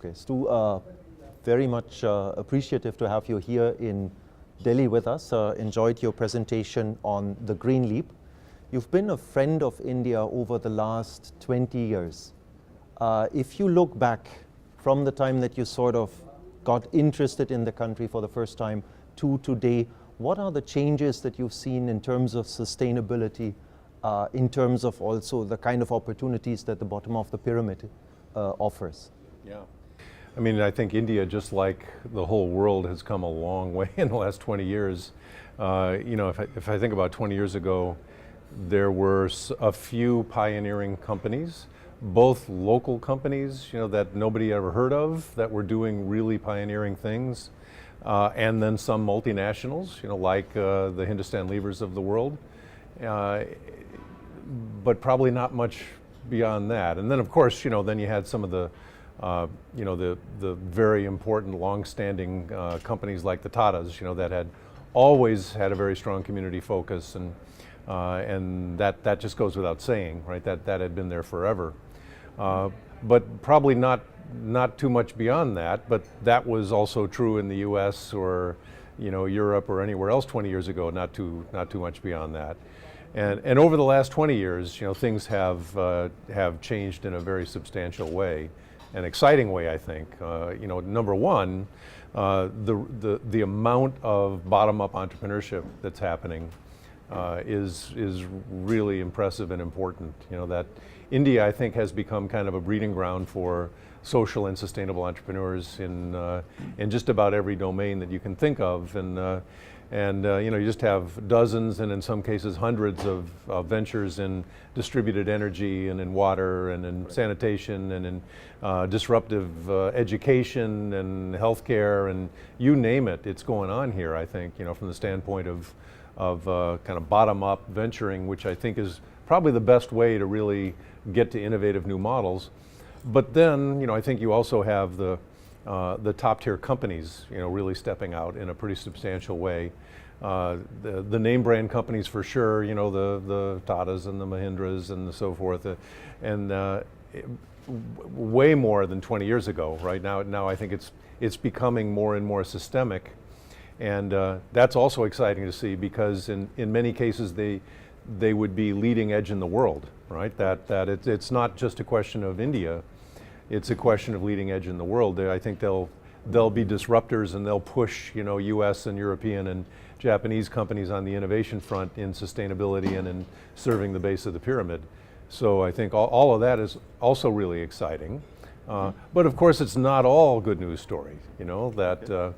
Okay, Stu, very much appreciative to have you here in Delhi with us. Enjoyed your presentation on the Green Leap. You've been a friend of India over the last 20 years. If you look back from the time that you sort of got interested in the country for the first time to today, what are the changes that you've seen in terms of sustainability, in terms of also the kind of opportunities that the bottom of the pyramid offers? Yeah. I mean, I think India, just like the whole world, has come a long way in the last 20 years. You know, if I think about 20 years ago, there were a few pioneering companies, both local companies, you know, that nobody ever heard of, that were doing really pioneering things, and then some multinationals, you know, like the Hindustan Levers of the world, but probably not much beyond that. And then, of course, you know, then you had some of the you know, the very important, long-standing companies like the Tatas, you know, that had always had a very strong community focus, and that just goes without saying, right? That had been there forever, but probably not too much beyond that. But that was also true in the U.S. or, you know, Europe or anywhere else 20 years ago. Not too much beyond that. And over the last 20 years, you know, things have changed in a very substantial way. An exciting way, I think. You know, number one, the amount of bottom-up entrepreneurship that's happening is really impressive and important. You know, that India, I think, has become kind of a breeding ground for social and sustainable entrepreneurs in just about every domain that you can think of. And you know, you just have dozens, and in some cases hundreds of ventures in distributed energy and in water and in sanitation and in disruptive education and healthcare, and you name it, it's going on here, I think, you know, from the standpoint of kind of bottom-up venturing, which I think is probably the best way to really get to innovative new models. But then, you know, I think you also have the top-tier companies, you know, really stepping out in a pretty substantial way. The name brand companies, for sure, you know, the Tatas and the Mahindras and so forth, and way more than 20 years ago. Right now, I think it's becoming more and more systemic, and that's also exciting to see, because in many cases they would be leading edge in the world, right? That it's not just a question of India. It's a question of leading edge in the world. I think they'll be disruptors, and they'll push, you know, U.S. and European and Japanese companies on the innovation front in sustainability and in serving the base of the pyramid. So I think all of that is also really exciting. But of course, it's not all good news story. You know, that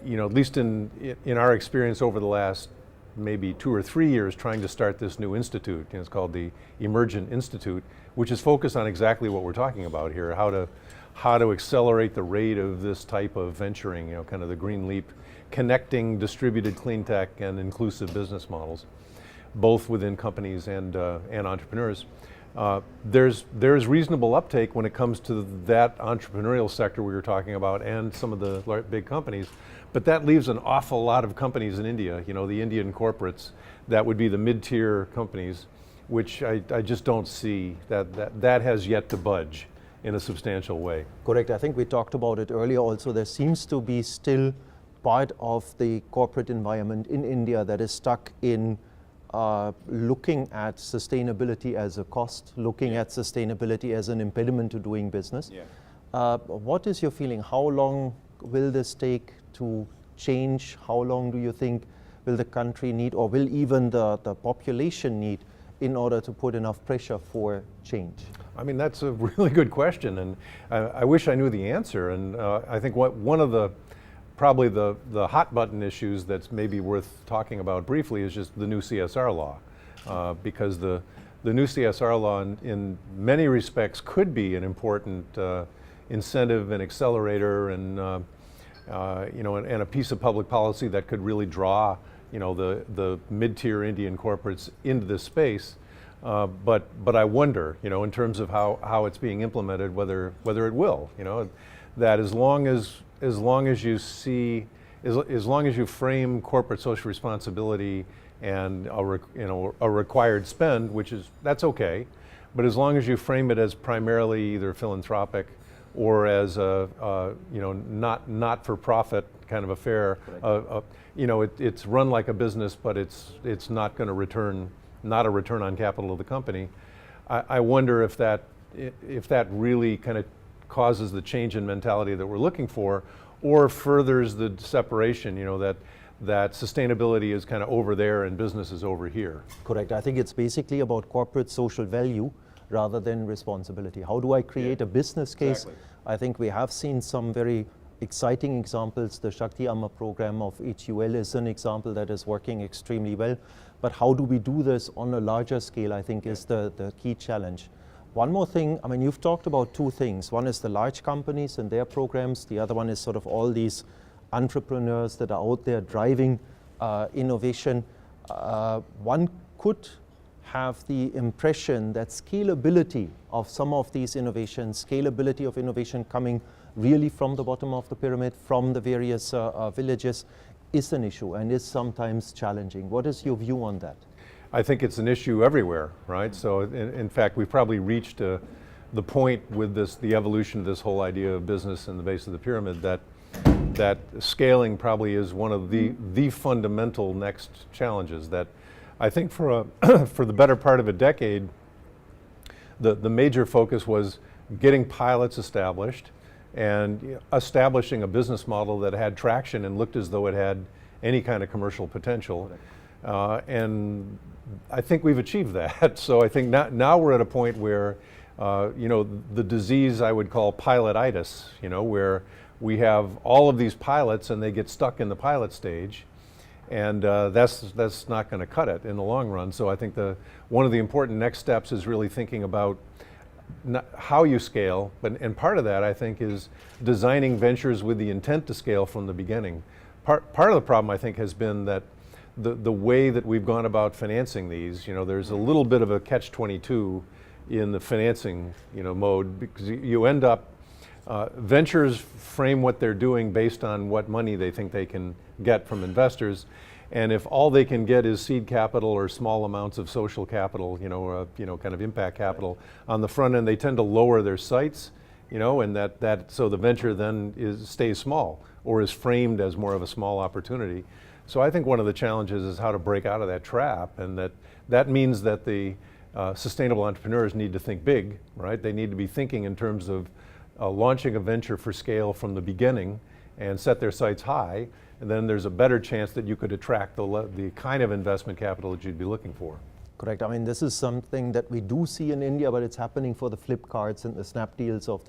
you know, at least in our experience over the last maybe 2 or 3 years trying to start this new institute. You know, it's called the Emergent Institute, which is focused on exactly what we're talking about here, how to accelerate the rate of this type of venturing, you know, kind of the green leap, connecting distributed clean tech and inclusive business models, both within companies and entrepreneurs. There's reasonable uptake when it comes to that entrepreneurial sector we were talking about and some of the big companies, but that leaves an awful lot of companies in India, you know, the Indian corporates, that would be the mid-tier companies, which I just don't see that has yet to budge in a substantial way. Correct. I think we talked about it earlier also. There seems to be still part of the corporate environment in India that is stuck in looking at sustainability as a cost, looking at sustainability as an impediment to doing business. Yeah. What is your feeling? How long will this take to change? How long do you think will the country need, or will even the population need, in order to put enough pressure for change? I mean, that's a really good question, and I wish I knew the answer. And I think one of the probably the hot button issues that's maybe worth talking about briefly is just the new CSR law, because the new CSR law in many respects could be an important incentive and accelerator, and you know, and a piece of public policy that could really draw, you know, the mid-tier Indian corporates into this space. But I wonder, you know, in terms of how it's being implemented, whether it will, you know, that as long as you see, as long as you frame corporate social responsibility and a required spend, that's okay, but as long as you frame it as primarily either philanthropic or as a not for profit kind of affair. It's run like a business, but it's not going to return, not a return on capital of the company. I wonder if that really kind of causes the change in mentality that we're looking for, or furthers the separation, that sustainability is kind of over there and business is over here. Correct. I think it's basically about corporate social value rather than responsibility. How do I create a business case? Exactly. I think we have seen some very exciting examples. The Shakti Amma program of HUL is an example that is working extremely well. But how do we do this on a larger scale, I think, is the key challenge. One more thing, I mean, you've talked about two things. One is the large companies and their programs. The other one is sort of all these entrepreneurs that are out there driving innovation. One could have the impression that scalability of some of these innovations, scalability of innovation coming really from the bottom of the pyramid, from the various villages, is an issue and is sometimes challenging. What is your view on that? I think it's an issue everywhere, right? So in fact, we've probably reached the point with the evolution of this whole idea of business in the base of the pyramid that scaling probably is one of the fundamental next challenges. That I think for the better part of a decade, the major focus was getting pilots established and establishing a business model that had traction and looked as though it had any kind of commercial potential. And I think we've achieved that. So I think now we're at a point where, the disease I would call pilotitis, where we have all of these pilots and they get stuck in the pilot stage, and that's not going to cut it in the long run. So I think one of the important next steps is really thinking about how you scale, and part of that I think is designing ventures with the intent to scale from the beginning. Part of the problem I think has been that the way that we've gone about financing these, there's a little bit of a catch-22 in the financing, mode, because you end up, ventures frame what they're doing based on what money they think they can get from investors, and if all they can get is seed capital or small amounts of social capital, kind of impact capital on the front end, they tend to lower their sights, and so the venture then stays small or is framed as more of a small opportunity. So I think one of the challenges is how to break out of that trap, and that means that the sustainable entrepreneurs need to think big, right? They need to be thinking in terms of launching a venture for scale from the beginning and set their sights high, and then there's a better chance that you could attract the kind of investment capital that you'd be looking for. Correct. I mean, this is something that we do see in India, but it's happening for the Flipkarts and the Snapdeals of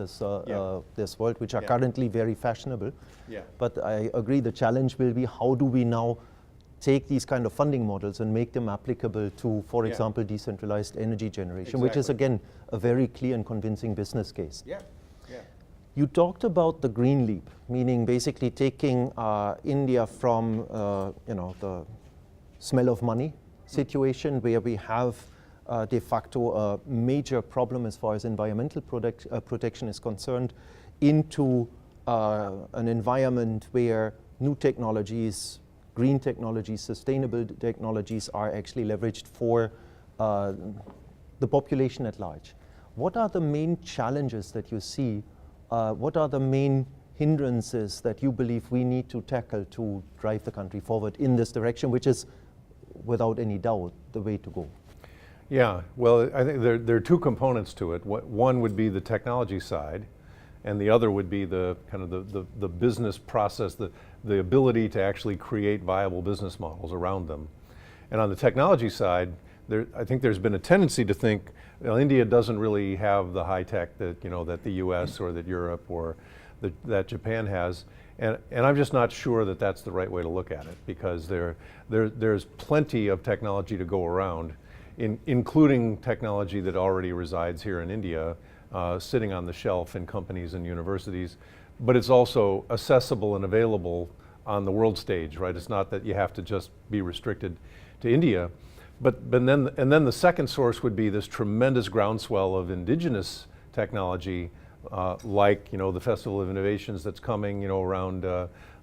this world, which are currently very fashionable. Yeah. But I agree, the challenge will be how do we now take these kind of funding models and make them applicable to, for example, decentralized energy generation, which is, again, a very clear and convincing business case. Yeah. Yeah. You talked about the green leap, meaning basically taking India from, the smell of money situation where we have de facto a major problem as far as environmental protection is concerned, into an environment where new technologies, green technologies, sustainable technologies are actually leveraged for the population at large. What are the main challenges that you see? What are the main hindrances that you believe we need to tackle to drive the country forward in this direction, which is, without any doubt, the way to go? Yeah, well, I think there are two components to it. One would be the technology side, and the other would be the kind of the business process, the ability to actually create viable business models around them. And on the technology side, I think there's been a tendency to think, well, India doesn't really have the high tech that that the U.S. or that Europe or that Japan has. And I'm just not sure that that's the right way to look at it, because there's plenty of technology to go around, including technology that already resides here in India, sitting on the shelf in companies and universities, but it's also accessible and available on the world stage, right? It's not that you have to just be restricted to India. But then the second source would be this tremendous groundswell of indigenous technology, like the Festival of Innovations that's coming, around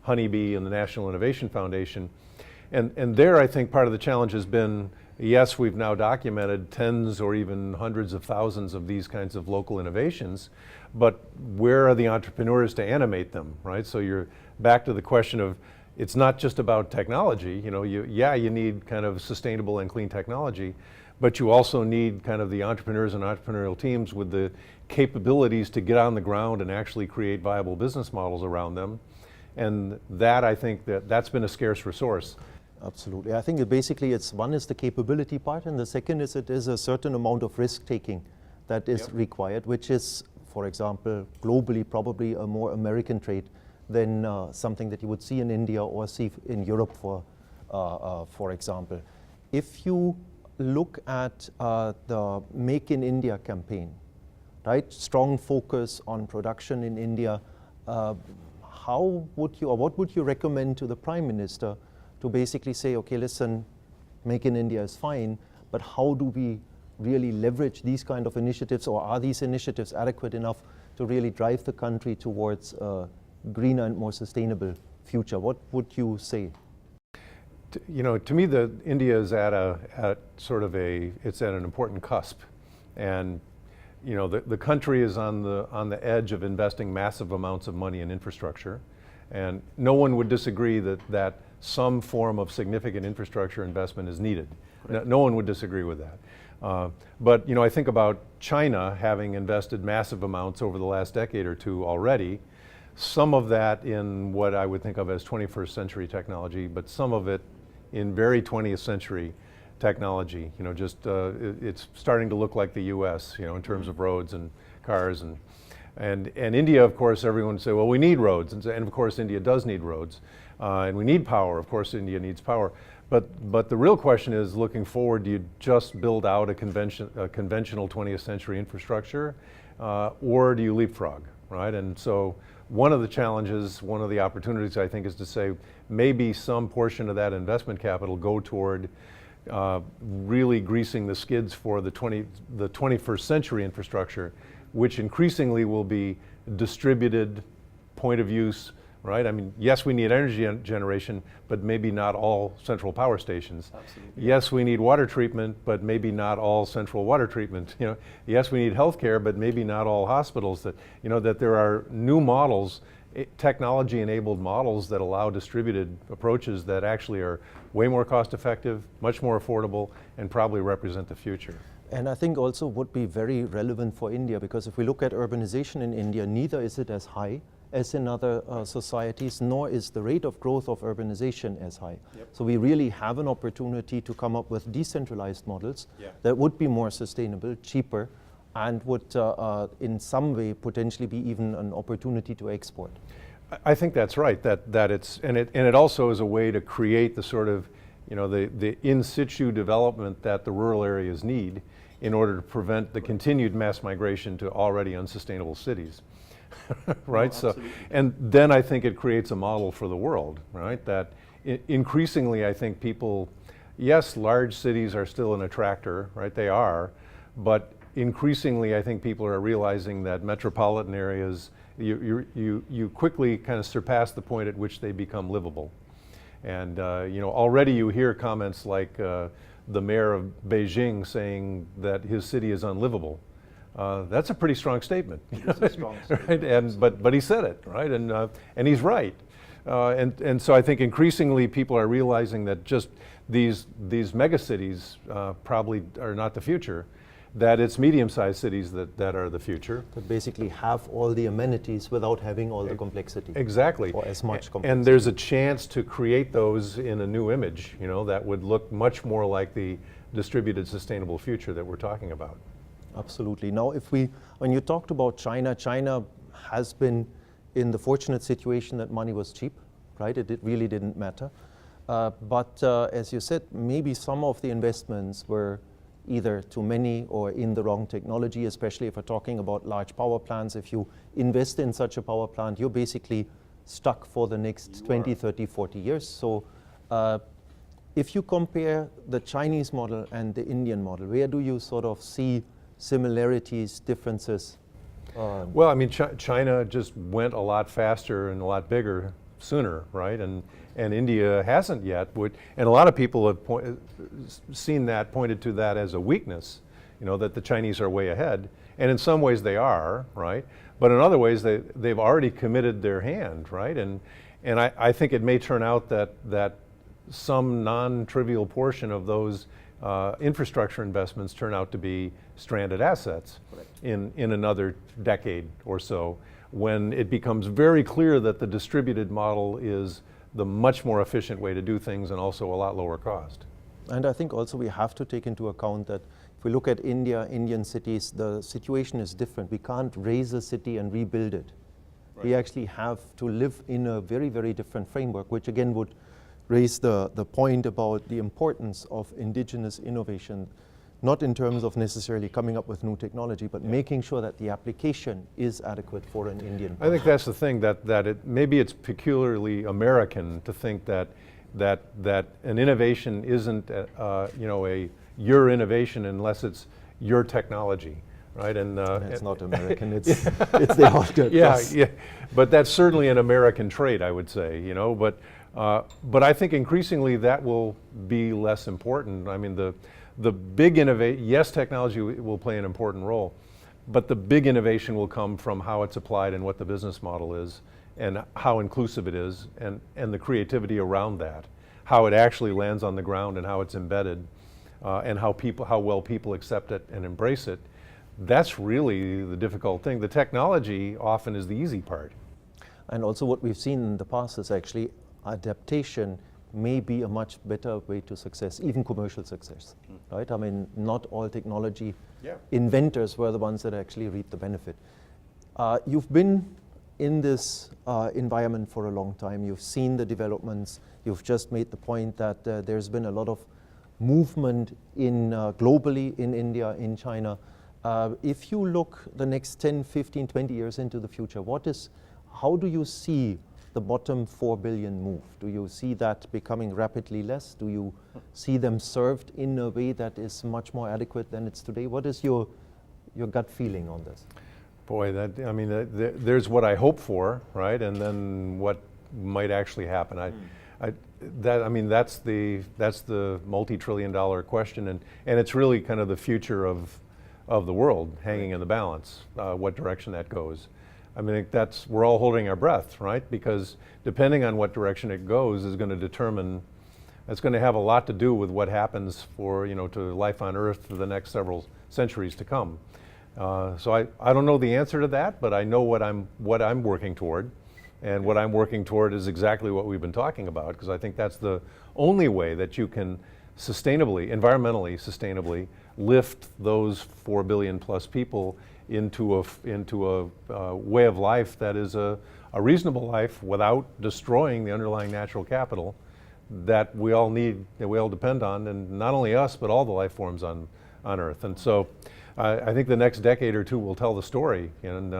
Honeybee and the National Innovation Foundation, and there I think part of the challenge has been yes, we've now documented tens or even hundreds of thousands of these kinds of local innovations, but where are the entrepreneurs to animate them, right? So you're back to the question of, it's not just about technology, you know, you need kind of sustainable and clean technology, but you also need kind of the entrepreneurs and entrepreneurial teams with the capabilities to get on the ground and actually create viable business models around them. And that, I think that's been a scarce resource. Absolutely. I think basically one is the capability part, and the second is it is a certain amount of risk taking that is required, which is, for example, globally probably a more American trait than something that you would see in India or see in Europe, for example. If you look at the Make in India campaign, right? Strong focus on production in India. How would you, or what would you recommend to the Prime Minister to basically say, okay, listen, Make in India is fine, but how do we really leverage these kind of initiatives, or are these initiatives adequate enough to really drive the country towards a greener and more sustainable future? What would you say? You know, to me, India is at sort of it's at an important cusp, and you know, the country is on the edge of investing massive amounts of money in infrastructure, and no one would disagree that some form of significant infrastructure investment is needed. No one would disagree with that. But you know, I think about China having invested massive amounts over the last decade or two already. Some of that in what I would think of as 21st century technology, but some of it in very 20th century technology. You know, just it's starting to look like the U.S. You know, in terms of roads and cars and India. Of course, everyone would say, well, we need roads, and of course, India does need roads, and we need power. Of course, India needs power. But the real question is, looking forward, do you just build out a conventional 20th century infrastructure, or do you leapfrog, right? And so one of the challenges, one of the opportunities, I think, is to say maybe some portion of that investment capital go toward really greasing the skids for the 21st century infrastructure, which increasingly will be distributed, point of use, right? I mean, yes, we need energy generation, but maybe not all central power stations. Absolutely. Yes, we need water treatment, but maybe not all central water treatment. You know, yes, we need healthcare, but maybe not all hospitals. That, you know, that there are new models, technology-enabled models that allow distributed approaches that actually are way more cost-effective, much more affordable, and probably represent the future. And I think also would be very relevant for India, because if we look at urbanization in India, neither is it as high as in other societies, nor is the rate of growth of urbanization as high. Yep. So we really have an opportunity to come up with decentralized models that would be more sustainable, cheaper, and would in some way potentially be even an opportunity to export. I think that's right. That it's and it also is a way to create the sort of, you know, the in situ development that the rural areas need in order to prevent the continued mass migration to already unsustainable cities. Right? No, so, and then I think it creates a model for the world, right? That increasingly, I think people, yes, large cities are still an attractor, right? They are, but increasingly, I think people are realizing that metropolitan areas, you quickly kind of surpass the point at which they become livable. And you know, already you hear comments like the mayor of Beijing saying that his city is unlivable. That's a pretty strong statement. It's a strong statement. Right? But he said it, right? And he's right. And so I think increasingly people are realizing that just these megacities probably are not the future, that it's medium-sized cities that are the future. That basically have all the amenities without having all the complexity. Exactly. Or as much complexity. And there's a chance to create those in a new image, you know, that would look much more like the distributed sustainable future that we're talking about. Absolutely. Now, when you talked about China, China has been in the fortunate situation that money was cheap, right? It really didn't matter. But as you said, maybe some of the investments were either too many or in the wrong technology, especially if we're talking about large power plants. If you invest in such a power plant, you're basically stuck for the next 20, 30, 40 years. So if you compare the Chinese model and the Indian model, where do you sort of see similarities, differences? Well, I mean, China just went a lot faster and a lot bigger sooner, right? And India hasn't yet. And a lot of people have pointed to that as a weakness, that the Chinese are way ahead. And in some ways they are, right? But in other ways they've already committed their hand, right? And I think it may turn out that some non-trivial portion of those infrastructure investments turn out to be stranded assets in another decade or so, when it becomes very clear that the distributed model is the much more efficient way to do things and also a lot lower cost. And I think also we have to take into account that if we look at India, Indian cities, the situation is different. We can't raise a city and rebuild it. Right. We actually have to live in a very, very different framework, which again would raise the point about the importance of indigenous innovation, not in terms of necessarily coming up with new technology, but making sure that the application is adequate for an Indian person. I think that's the thing, that maybe it's peculiarly American to think that an innovation isn't your innovation unless it's your technology, right? And it's not American. It's the outcome. Yeah, but that's certainly an American trait, I would say. But I think increasingly that will be less important. I mean, the big innovation, yes, technology will play an important role, but the big innovation will come from how it's applied and what the business model is and how inclusive it is and the creativity around that, how it actually lands on the ground and how it's embedded and how well people accept it and embrace it. That's really the difficult thing. The technology often is the easy part. And also what we've seen in the past is actually adaptation may be a much better way to success, even commercial success, right? I mean, not all technology inventors were the ones that actually reaped the benefit. You've been in this environment for a long time. You've seen the developments. You've just made the point that there's been a lot of movement in globally in India, in China. If you look the next 10, 15, 20 years into the future, how do you see the bottom 4 billion move? Do you see that becoming rapidly less? Do you see them served in a way that is much more adequate than it's today? What is your gut feeling on this? Boy, there's what I hope for, right? And then what might actually happen. That's the multi-trillion-dollar question, and it's really kind of the future of the world hanging in the balance, what direction that goes. I mean, we're all holding our breath, right? Because depending on what direction it goes is going to determine, it's going to have a lot to do with what happens to life on Earth for the next several centuries to come. So I don't know the answer to that, but I know what I'm working toward. And what I'm working toward is exactly what we've been talking about, because I think that's the only way that you can environmentally sustainably lift those 4 billion plus people into a way of life that is a reasonable life without destroying the underlying natural capital that we all need, that we all depend on, and not only us, but all the life forms on Earth. And so I think the next decade or two will tell the story, and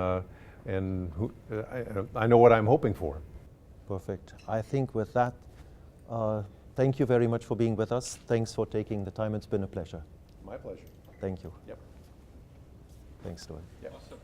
I know what I'm hoping for. Perfect. I think with that, thank you very much for being with us. Thanks for taking the time. It's been a pleasure. My pleasure. Thank you. Yep. Thanks, Stuart. Yep. Awesome.